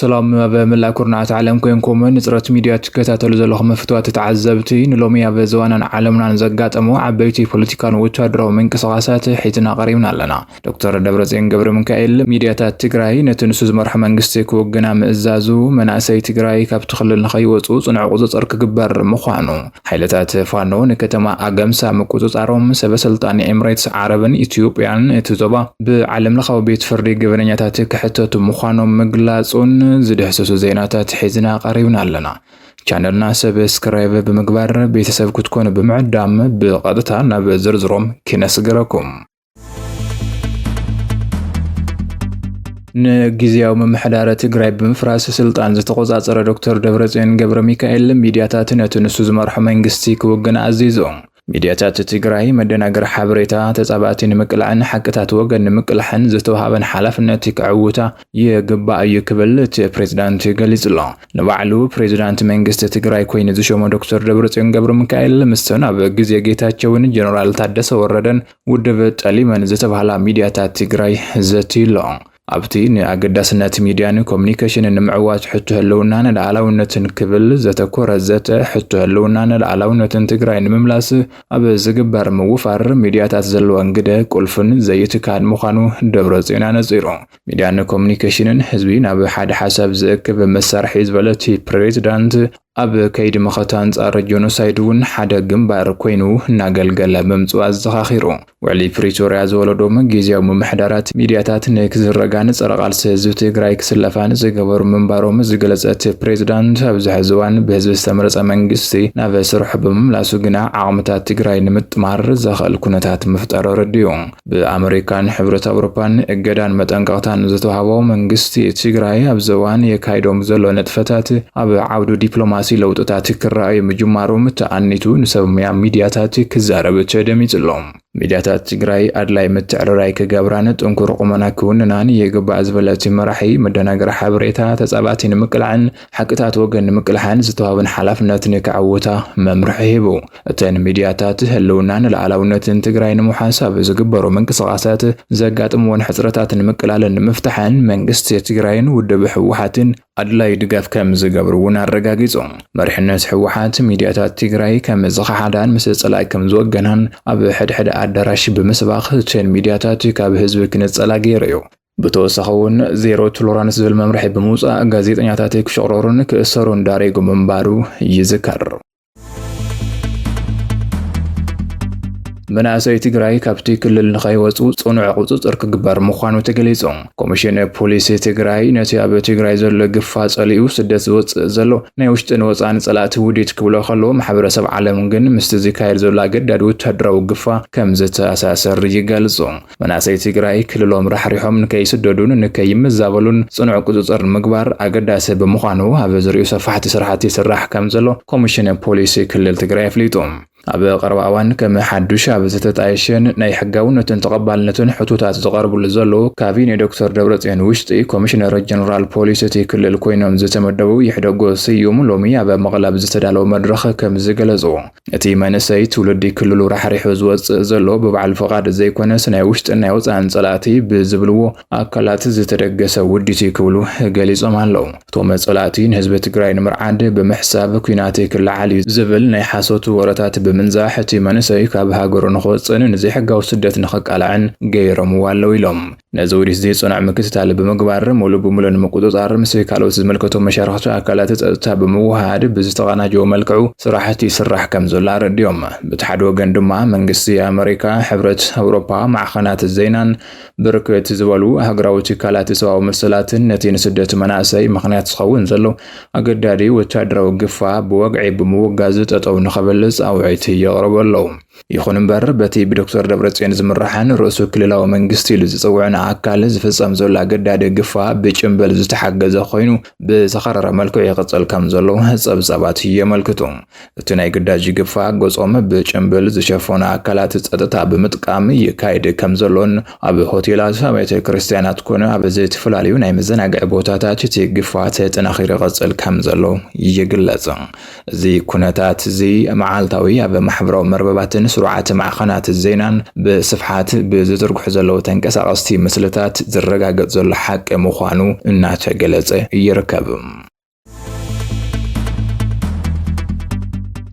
سلام بملاك كورنات عالم كوينكم نصرت ميديا تكتاتلو زلخ مفتوات تعذبتي نلومي بزوانا عالمنا نزقاتمو عبيتي بوليتيكان وتشادرو من قصاصات حيتنا قريبنا لنا دكتور دبرزين قبر منكايل ميدياتات تግራይ نتنسوز مرح منغستي كوغنا مئزازو مناسي تግራይ ካብ تخلل نخيوصو صنع قصصر كግበር مخانو حيلتات فانو نكتما اغمسا مقصصاروم سبسلطان اميريتس عربن اثيوبيان اتزوبا بعالم لخو بيت فردي غبرنياتات كحتت مخانو مغلاصون زدحسسو زيناتات حيزنا قريبنا لنا ቻናልና ሰብስክራይብ በመግባር ቤተሰብ ክትኮኑ በመዕዳም በቀጥታና በዝርዝሮም ከነስገረኩም نجزياو ممحدار تግራይ بمفراس سلطان زتقوصاصر دكتور دبرزين قبر ميكائيل ميدياتات نتنسوز مرح منغستي كوغن عزيزو ميدياتات تግራይ مدناغر حبريتا تصاباتين مقلعن حقታት ወገን مقلحن زتوهابن حلفነት كعوتا يغبا يكبل بريزيدنت ገሊጽሎ نبعلو بريزيدنت መንግስት تግራይ ኮይን ዝሾሞ ዶክተር ደብረጽዮን ገብረ ሚካኤል ምስተና በጊዜ ጌታቸውን ጀነራል ታደሰ ወረደን ውድብ ጠሊመን ዝተባሃላ ሚዲያታት ትግራይ ዘቲሎ ኣብቲ ንኣገዳስነት ሚድያን ኮሙኒኬሽንን ንምዕዋት ሕቱ ህልውና ንላዕላውነትን ክብል ዘተኮረ ዘተ ሕቱ ህልውና ንላዕላውነትን ትግራይ ንምምላስ ኣብ ዝግበር ምውፋር ሚድያታት ዘለወን ግደ ቁልፍን ዘይትካድ ምዃኑ ደብረጽዮን ኣነጺሩ ሚድያን ኮሙኒኬሽንን ህዝቢ ናብ ሓደ ሓሳብ ዝእክብ መሳርሒ ዝበለት ፕሬዚዳንት ኣብ ከይድ መኸታን ጻር ጆኖሳይድውን ሓደ ግንባር ኮይኑ እናገልገለ መምጽኡ ኣዘኻኺሩ ውዕሊ ፕሪቶሪያ ዝወለዶም ጊዜያዊ ምምሕዳራት ሚድያታት ንክዝረጋን ጸረቓልሲ ህዝቢ ትግራይ ክስለፋን ዝገበሩ ምንባሮም ዝገለጸት ፕሬዚዳንት ኣብ ዝሕዝዋን ብህዝቢ ዝተመረጸ መንግስቲ ናብ ስርሑ ብምምላሱ ግና ዓቕምታት ትግራይ ንምጥማር ዘኽእል ኩነታት ምፍጠር ረድዩ ብኣሜሪካን ሕብረት ኣውሮፓን እገዳን መጠንቀቕታን ዝተዋህቦ መንግስቲ ትግራይ ኣብ ዘዋን የካይዶም ዘሎ ነጥፈታት ኣብ ዓውዱ ዲፕሎማሲ ለውጥታት ክራኣዩ ምጅማሮም ተኣኒቱ ንሰብያ ሚድያታት ክዛረብ ተደሚጽሎም ሚድያታት ትግራይ ኣድላይ ምትዕርራይ ክገብራን ጥንኩር ቁመና ክውንናን የግባእ ዝበለት መራሒ መደናገር ሓበሬታ ተጻባቲን ምቅልዓን ሓቅታት ወገን ምቅልሓን ዝተዋብን ሓላፍነት ንክዓውታ መምርሒ ሂቡ እተን ሚድያታት ህልውናን ለዓላውነትን ትግራይ ንምሓሳብ ዝግበሩ መንቅስቓሳት ዘጋጥምዎን ሕጽረታትን ምቅላልን ምፍታሕን መንግስቲ ትግራይን ውድብ ህወሓትን ኣድላይ ድጋፍ ከም ዝገብሩውን ኣረጋጊጾም መሪሕነት ህወሓት ሚድያታት ትግራይ ከም ዝኸሓዳን ምስ ጸላኢ ከም ዝወገናን ኣብ ሕድሕድ አዳራሽ በመስባኽ ቸን ሚድያታት ካብ ህዝብ ክነጸላ ገይሩ በተወሰኸውን ዜሮ ቶለራንስ ዝብል መምርሒ በመውጻእ ጋዜጠኛታት ክሽቅረሩን ክእሰሩን ዳሬጎ መንባሩ ይዝከር مناسي تግራይ ካብቲ ክልል ንኸይወጹ ጽኑዕ ቁጽጽር ክግበር ምዃኑ ተገሊጹ ኮሚሽን ፖሊስ ትግራይ ነቲ ኣብ ትግራይ ዘሎ ግፋ ጸሊኡ ስደት ዝወጽእ ዘሎ ናይ ውሽጥን ወጻን ጸላት ውዲት ክብሎ ከሎ ማሕበረሰብ ዓለም ግን ምስቲ ዝካየድ ዘሎ ገዳድ ወታደራዊ ግፋ ከም ዝተኣሳሰር ይገልጹ مناسي ትግራይ ክልሎም ራሕሪሖም ንከይስደዱን ንከይምዛበሉን ጽኑዕ ቁጽጽር ምግባር ኣገዳሲ ብምዃኑ ኣብ ዝርኡ ሰፋሕቲ ስራሕቲ ይስራሕ ከም ዘሎ ኮሚሽን ፖሊስ ክልል ትግራይ ኣፍሊጡ ኣብ ቀረባዋን ከም ሓዱሽ ኣብ ዝተጣየሽን ናይ ሕጋውነትን ተቐባልነትን ሕቶታት ዝቐርቡሉ ዘሎ ካቢኔ ዶክተር ደብረጽዮን ውሽጢ ኮሚሽነር ጀነራል ፖሊስ እቲ ክልል ኮይኖም ዝተመደቡ ይሕደጎ ስዩም ሎሚ ኣብ መቐለ ዝተዳለወ መድረኽ ከም ዝገለጹ እቲ መንእሰይ ትውልዲ ክልሉ ራሕሪሑ ዝወጽእ ዘሎ ብባዕል ፈቓድ ዘይኮነስ ናይ ውሽጥን ናይ ወጻን ጸላእቲ ብዝብልዎ ኣካላት ዝተደገሰ ውዲት ክብሉ ገሊጾም ኣለዉ እቶም ጸላእቲ ንህዝቢ ትግራይ ንምርዓድ ብምሕሳብ ኩናት ክለዓል ዝብል ናይ ሓሶት ወረታት ብምንዛሕ እቲ መንእሰይ ካብ ሃገሩ ንኽወፅን ንዘይሕጋዊ ስደት ንኽቃልዕን ገይሮም ዋለው ኢሎም ነዚ ውዲት ዘይጽኑዕ ምክትታል ብምግባር ሙሉ ብምሉእ ንምቁጽጻር ምስ ካልኦት ዝምልከቶም መሻርክቲ ኣካላት ጸጥታ ብምውሃድ ብዝተቐናጀወ መልክዑ ስራሕቲ ይስራሕ ከም ዘሎ ኣረድዮም በቲ ሓደ ወገን ድማ መንግስቲ ኣሜሪካ ሕብረት ኣውሮፓ ማዕኸናት ዜናን ብርክት ዝበሉ ሃገራዊ ትካላት ሰብኣዊ መሰላትን ነቲ ንስደት መናእሰይ ምኽንያት ዝኸውን ዘሎ ኣገዳዲ ወታደራዊ ግፋ ብወግዒ ብምውጋዝ ጠጠው ንኸበልጽ ኣውዒት የቕርበለው ይኹን እምበር በቲ ብዶክተር ደብረጽዮን ዝምራሕን ርእሱ ክልላዊ መንግስቲ ኢሉ ዝጽውዕን ኣካል ዝፍጸም ዘሎ ኣገዳዲ ግፋ ብጭንብል ዝተሓገዘ ኮይኑ ብዝኸረረ መልክዑ ይቕጽል ከም ዘሎ ጸብጻባት የመልክቱ እቲ ናይ ግዳጅ ግፋ ገጾም ብጭንብል ዝሸፈኑ ኣካላት ጸጥታ ብምጥቃም ይካየድ ከም ዘሎን ኣብ ሆቴላት ቤተ ክርስቲያናት ኮነ ኣብ ዝተፈላለዩ ናይ መዘናግዒ ቦታታት እቲ ግፋ ተጠናኺሩ ይቕጽል ከም ዘሎ ይግለጽ እዚ ኩነታት እዚ መዓልታዊ ኣብ ማሕበራዊ መርበባትን ሚድያታትን ስሩዓት ማዕኸናት ዜናን ብስፍሓት ብዝትርጉሕ ዘለዎ ተንቀሳቐስቲ ምስልታት ዝረጋገጽ ዘሎ ሓቂ ምዃኑ እናተገለጸ ይርከብ።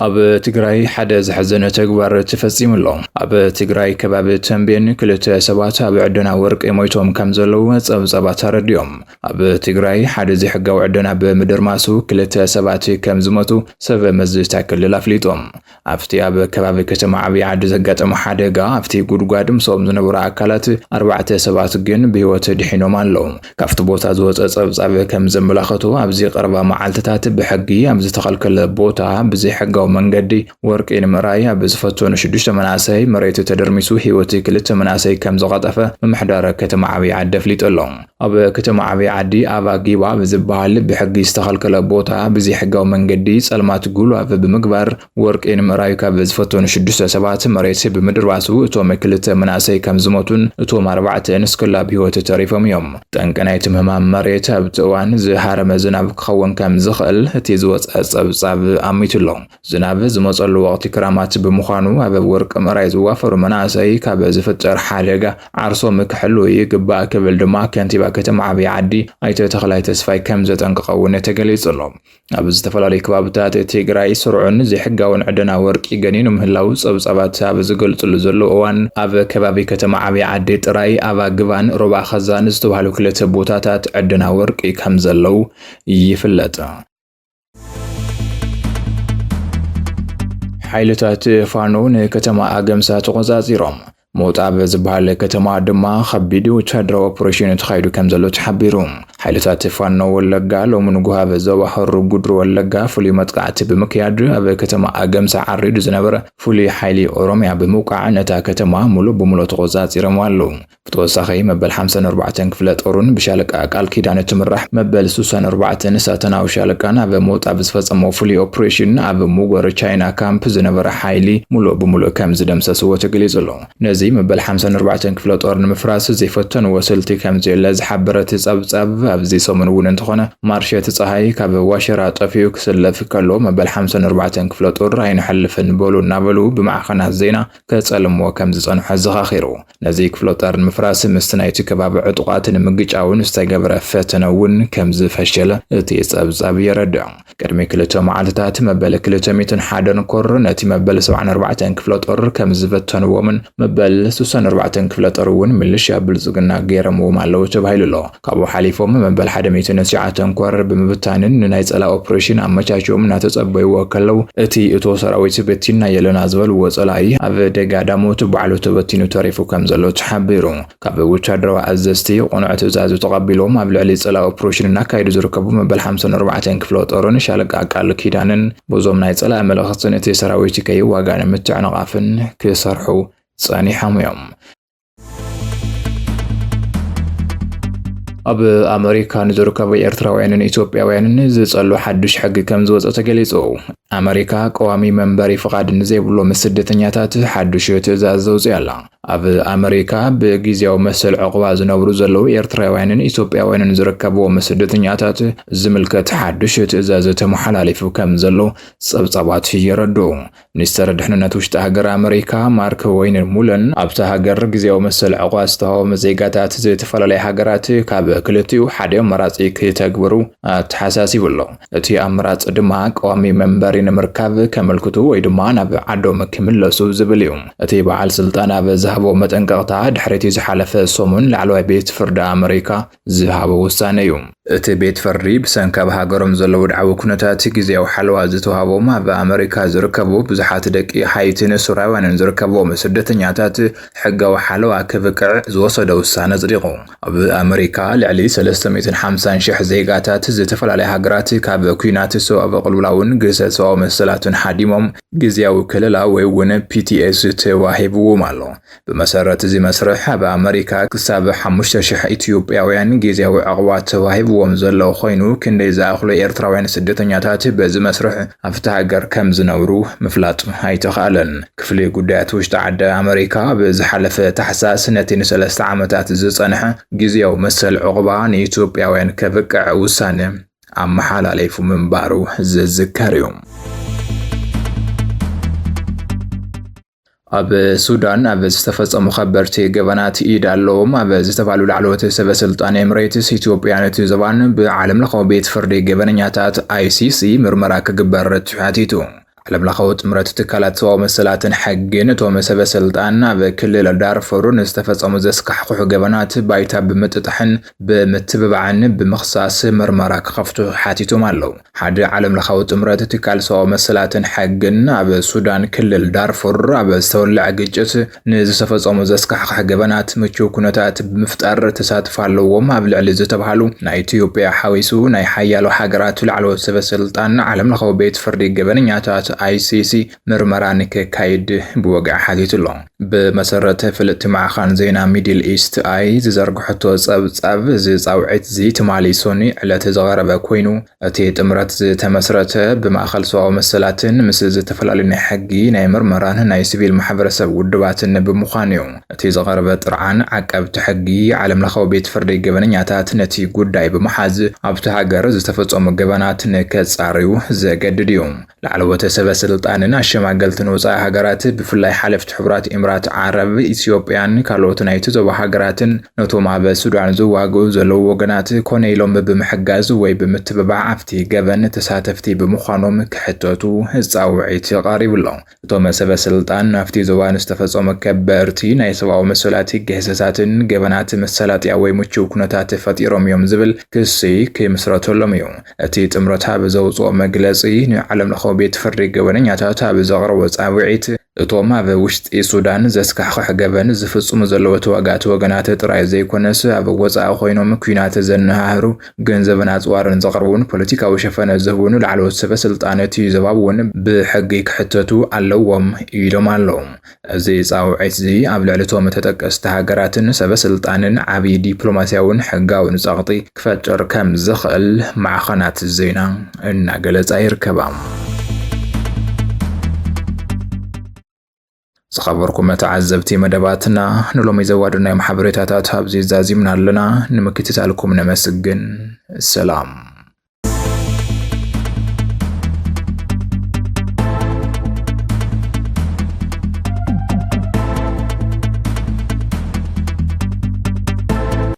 ኣብ ትግራይ ሓደ ዝሕዘነ ተግባር ተፈጺሙ ኣሎ። ኣብ ትግራይ ከባቢ ተንቤን ክልተ ሰባት ኣብ ዕደና ወርቂ ሞይቶም ከም ዘለዉ ጸብጻባት ተረድዮም። ኣብ ትግራይ ሓደ ዘይሕጋዊ ዕደና ብምድርማሱ ክልተ ሰባት ከም ዝሞቱ ሰብ መዝታ ክልል ኣፍሊጦም። ኣብቲ ኣብ ከባቢ ከተማ ዓብዪ ዓዲ ዘጋጠመ ሓደጋ ኣብቲ ጉድጓድ ምሶም ዝነበሩ ኣካላት 4 ሰባት ግን ብህይወት ድሒኖም ኣለዉ። ካብቲ ቦታ ዝወፀ ጸብጻብ ከም ዘመላኽቱ ኣብዚ ቀረባ መዓልትታት ብሕጊ ኣብ ዝተኸልከለ ቦታ ብዘይሕጋዊ መንገዲ ወርቂ ንምርኣይ ኣብ ዝፈተኑ 6 መናእሰይ መሬት ተደርሚሱ ህይወት 2 መናእሰይ ከም ዝቐጠፈ ምምሕዳር ከተማ ዓብዪ ዓዲ ኣፍሊጡ ኣሎ። ኣብ ከተማ ዓብዪ ዓዲ ኣባጊባ ብዝበሃል ብሕጊ ዝተኸልከለ ቦታ ብዘይሕጋዊ መንገዲ ጸልማት ጉልባብ ብምግባር ወርቂ ንምርኣይ ካብ ዝፈተኑ 6 ሰባት መሬት ብምድርባሱ እቶም 2 መናእሰይ ከም ዝሞቱን እቶም 4 ንስክላ ብህይወት ተሪፎም እዮም። ጠንቂ ናይቲ ምህማም መሬት ኣብቲ እዋን ዝሃረመ ዝናብ ክኸውን ከም ዝኽእል እቲ ዝወፀ ጸብጻብ ኣሚቱ ኣሎ። ዝናብ ዝመጸሉ ወቕቲ ክራማት ብምዃኑ ኣብ ወርቂ ምርኣይ ዝዋፈሩ መናእሰይ ካብ ዝፍጠር ሓደጋ ዓርሶም ክሕልዉ ይግባእ ክብል ድማ ከንቲባ ከተማ ዓብዪ ዓዲ ኣይተ ተኽላይ ተስፋይ ከም ዘጠንቅቐውን ተገሊጹ ኣሎ። ኣብ ዝተፈላለዩ ከባቢታት ትግራይ ስርዑን ዘይሕጋውን ዕደና ወርቂ ገኒኑ ምህላው ጸብጻባት ኣብ ዝገልጽሉ ዘሎ እዋን ኣብ ከባቢ ከተማ ዓብዪ ዓዲ ጥራይ ኣባግባን ሮባ ኸዛን ዝተባሃሉ 2 ቦታታት ዕደና ወርቂ ከም ዘለው ይፍለጥ። ሓይልታት ፋኖ ንከተማ ኣገምሳ ተቆጻጺሮም ሞጣ ዝበሃል ከተማ ድማ ከቢድ ወታደራዊ ኦፕሬሽን ተኻይዱ ከም ዘሎ ተሓቢሩ። ሓይልታት ፋኖ ወለጋ ሎሚ ንጉሃ ዞባ ሆሮ ጉድሩ ወለጋ ፍሉይ መጥቃዕቲ ብምክያድ ኣብ ከተማ ኣገምሳ ዓሪዱ ዝነበረ ፍሉይ ሓይሊ ኦሮምያ ብምውቃዕ ነታ ከተማ ሙሉእ ብሙሉእ ተቆጻጺሮም ኣለዉ። ብተወሳኺ መበል 54 ክፍለ ጦሩን ብሻለቃ ቃል ኪዳን ትምራሕ መበል 64 ሳተናዊ ሻለቃን ኣብ ሞጣ ብዝፈጸሞ ፍሉይ ኦፕሬሽን ኣብ ሙጎር ቻይና ካምፕ ዝነበረ ሓይሊ ሙሉእ ብሙሉእ ከም ዝደምሰስዎ ተገሊጹ ኣሎ። ነዚ መበል 54 ክፍለ ጦር ንምፍራስ ዘይፈተኑ ወሰልቲ ከም ዘለ ዝሓበረት ጸብጻብ ኣብዚ ሰሙን እውን እንተኾነ ማርሸት ፀሃይ ካብ ዋሸራ ጠፊኡ ክስለፍ ከሎ መበል 54 ክፍለ ጦር ኣይንሐልፍን በሉ እናበሉ ብማዕኸናት ዜና ከጸልምዎ ከም ዝጸንሐ ዘኻኺሩ። ነዚ ክፍለ ጦር ንምፍራስ ምስ ናይቲ ከባቢ ዕጡቓት ንምግጫውን ዝተገብረ ፈተነ እውን ከም ዝፈሸለ እቲ ጸብጻብ የረድዕ። ቅድሚ 2 መዓልትታት መበል 201 ኮር ነቲ መበል 74 ክፍለ ጦር ከም ዝፈተንዎምን መበል 64 ክፍለ ጦር እውን ሚሊሽያ ብልጽግና ገይረምዎም ኣለዉ ተባሂሉ ኣሎ። ካብኡ ሓሊፎም መበል 109 ኮር ብምብታንን ናይ ጸላ ኦፕሬሽን ኣመቻችዮም እናተጸበይዎ ከለው እቲ እቶ ሰራዊት በቲና የለና ዝበልዎ ጸላይ ኣብ ደጋ ዳሞት ባዕሉ ተበቲኑ ተሪፉ ከም ዘሎ ተሓቢሩ። ካብ ወታደራዊ ኣዘዝቲ ቁኑዕ ትእዛዝ ተቐቢሎም ኣብ ልዕሊ ጸላ ኦፕሬሽን እናካይዱ ዝርከቡ መበል 54 ክፍለ ጦርን ሻለቃ ቃል ኪዳንን በዞም ናይ ጸላ መልእኽትን እቲ ሰራዊት ከይዋጋን ምትዕንቓፍን ክሰርሑ ጸኒሖም እዮም። ኣብ ኣሜሪካ ንዝርከቡ ኤርትራውያንን ኢትዮጵያውያንን ዝጸልዩ ሓድሽ ሕጊ ከም ዝወፀ ተገሊጹ። ኣሜሪካ ቀዋሚ መንበሪ ፍቃድ ንዘይብሎ ስደተኛታት ሓድሽ ትእዛዝ ዘውፅኣ ኣላ። ኣብ ኣሜሪካ ብጊዜያዊ መሰል ዕቁባ ዝነብሩ ዘለዉ ኤርትራውያንን ኢትዮጵያውያንን ዝርከብዎም ስደተኛታት ዝምልከት ሓድሽ ትእዛዝ ተመሓላሊፉ ከም ዘሎ ጸብጻባት ይረድኡ። ሚኒስትር ድሕንነት ውሽጢ ሃገር ኣሜሪካ ማርክ ወይነር ሙለን ኣብታ ሃገር ጊዜያዊ መሰል ዕቁባ ዝተሃቦም ዜጋታት ዝተፈላለዩ ሃገራት ካብ ክልቲኡ ሓደ ኣማራጺ ክተግብሩ ተሓሳሲቡ ኣሎ። እቲ ኣማራጺ ድማ ቀዋሚ መንበሪ ንምርካብ ከመልክቱ ወይ ድማ ናብ ዓዶም ክምለሱ ዝብል እዩ። እቲ በዓል ስልጣን ኣብ ዝሃቦ መጠንቀቕታ ድሕሪት ዝሓለፈ ሰሙን ላዕለዋይ ቤት ፍርዲ ኣሜሪካ ዝሃቦ ውሳነ እዩ። እቲ ቤት ፍርዲ ብሰንካ ሃገሮም ዘለዉ ድዓዊ ኩነታት ጊዜያዊ ሓለዋ ዝተዋሃቦም ኣብ ኣሜሪካ ዝርከቡ ብዙሓት ደቂ ሓይትን ሱራውያንን ዝርከብዎም ስደተኛታት ሕጋዊ ሓለዋ ክብቅዕ ዝወሰደ ውሳነ ጽዲቑ። ኣብ ኣሜሪካ ልዕሊ 350,000 ዜጋታት ዝተፈላለዩ ሃገራት ካብ ኩናት ሰብኣዊ ቅልውላውን ግሰሰባዊ መሰላትን ሓዲሞም ጊዜያዊ ክልላ ወይ እውን PTS ተዋሂብዎም ኣሎ። ብመሰረት እዚ መስርሕ ኣብ ኣሜሪካ ክሳብ 5,000 ኢትዮጵያውያን ጊዜያዊ ዕቁባ ተዋሂብዎም ዘለዉ ኮይኑ ክንደይ ዝኣኽሉ ኤርትራውያን ስደተኛታት በዚ መስርሕ ኣብቲ ሃገር ከም ዝነብሩ ምፍላጥ ኣይተኻእለን። ክፍሊ ጉዳያት ውሽጢ ዓዲ ኣሜሪካ ብዝሓለፈ ታሕሳስ ነቲ ን3 ዓመታት ዝጸንሐ ጊዜያዊ መሰል ዕቁባ ንኢትዮጵያውያን ከብቅዕ ውሳነ ኣመሓላሊፉ ምንባሩ ዝዝከር እዩ። ኣብ ሱዳን ኣብ ዝተፈጸሙ ከበርቲ ገበናት ኢድ ኣለዎም ኣብ ዝተባሉ ላዕለዎት ሰበስልጣን ኤምሬትስ ኢትዮጵያን እቲ ዘባን ብዓለም ለኻዊ ቤት ፍርዲ ገበነኛታት ICC ምርመራ ክግበር ተሓቲቱ። ዓለም ለኻዊ ጥምረት ትካላት ሰብኣዊ መሰላትን ሕግን እቶም ሰበስልጣን ኣብ ክልል ዳርፉር ዝተፈጸሙ ዘስካሕኩሑ ገበናት ባይታ ብምጥጥሕን ብምትብባዕን ብምኽሳስ ምርመራ ክኸፍቱ ሓቲቶም ኣለዉ። ሓደ ዓለም ለኻዊ ጥምረት ትካል ሰብኣዊ መሰላትን ሕግን ኣብ ሱዳን ክልል ዳርፉር ኣብ ዝተወልዐ ግጭት ንዝተፈጸሙ ዘስካሕኩሕ ገበናት ምቹው ኩነታት ብምፍጣር ተሳትፎ ኣለዎም ኣብ ልዕሊ ዝተባሃሉ ናይ ኢትዮጵያ ሓዊሱ ናይ ሓያሎ ሃገራት ላዕለዎት ሰበስልጣን ዓለም ለኻዊ ቤት ፍርዲ ገበነኛታት ICC ምርመራ ንከካይድ ብወግዓ ሓቲቱሎ። ብመሰረተ ፍልጥቲ ማዕኻን ዜና ሚድል ኢስት ኣይ ዝዘርግሐቶ ጸብጻብ ዝጻውዒት ትማሊሶኒ ዕለት ዝቐረበ ኮይኑ እቲ ጥምረት ዝተመስረተ ብማእኸል ሰብኣዊ መሰላትን ምስ ዝተፈላለዩ ናይ ሕጊ ናይ ምርመራን ናይ ሲቪል ማሕበረሰብ ውድባትን ብምዃኑ እዩ። እቲ ዝቐረበ ጥርዓን ዓቀብቲ ሕጊ ዓለም ለኻዊ ቤት ፍርዲ ገበነኛታት ነቲ ጉዳይ ብምሓዝ ኣብቲ ሃገር ዝተፈጸሙ ገበናት ንከጻርዩ ዘገድድ እዩ። ላዕለዎት ሰበስልጣንን ኣሸማገልትን ወፃኢ ሃገራት ብፍላይ ሓለፍቲ ሕቡራት ኤምራት ዓረብ ኢትዮጵያን ካልኦት ናይቲ ዞባ ሃገራትን ነቶም ኣብ ሱዳን ዝዋግኡ ዘለዉ ወገናት ኮነ ኢሎም ብምሕጋዝ ወይ ብምትብባዕ ኣብቲ ገበን ተሳተፍቲ ብምዃኖም ክሕተቱ ጻውዒት ቀሪቡሎ። እቶም ሰበስልጣን ናብቲ ዞባ ዝተፈጸሙ ከበርቲ ናይ ሰብኣዊ መሰላት ገህሰሳትን ገበናት መሰላጥያ ወይ ምቹው ኩነታት ፈጢሮም እዮም ዝብል ክሲ ክምስረተሎም እዩ። እቲ ጥምረት ኣብ ዘውፅኦ መግለጺ ንዓለም ለኻዊ ቤት ፍርዲ ገበነኛታት ኣብ ዘቕረቦ ጻውዒት እቶም ኣብ ውሽጢ ሱዳን ዘስካሕኩሕ ገበን ዝፍጽሙ ዘለዉ ተዋጋእቲ ወገናት ጥራይ ዘይኮነስ ኣብ ወፃኢ ኮይኖም ኩናት ዘነሃህሩ ገንዘብን ኣጽዋርን ዘቕርቡን ፖለቲካዊ ሸፈነ ዝህቡን ላዕለዎት ሰበስልጣን እቲ ዞባ እውን ብሕጊ ክሕተቱ ኣለዎም ኢሎም ኣለዉ። እዚ ጻውዒት እዚ ኣብ ልዕሊ እቶም ተጠቀስቲ ሃገራትን ሰበስልጣንን ዓብዪ ዲፕሎማስያውን ሕጋውን ጸቕጢ ክፈጥር ከም ዝኽእል ማዕኸናት ዜና እናገለጻ ይርከባ። ዝኸበርኩም ተዓዘብቲ መደባትና ንሎሚ ዘዋድና ማሕበሬታታት ኣብዚ ዛዚምና ኣለና ንምክትታልኩም ነመስግን ሰላም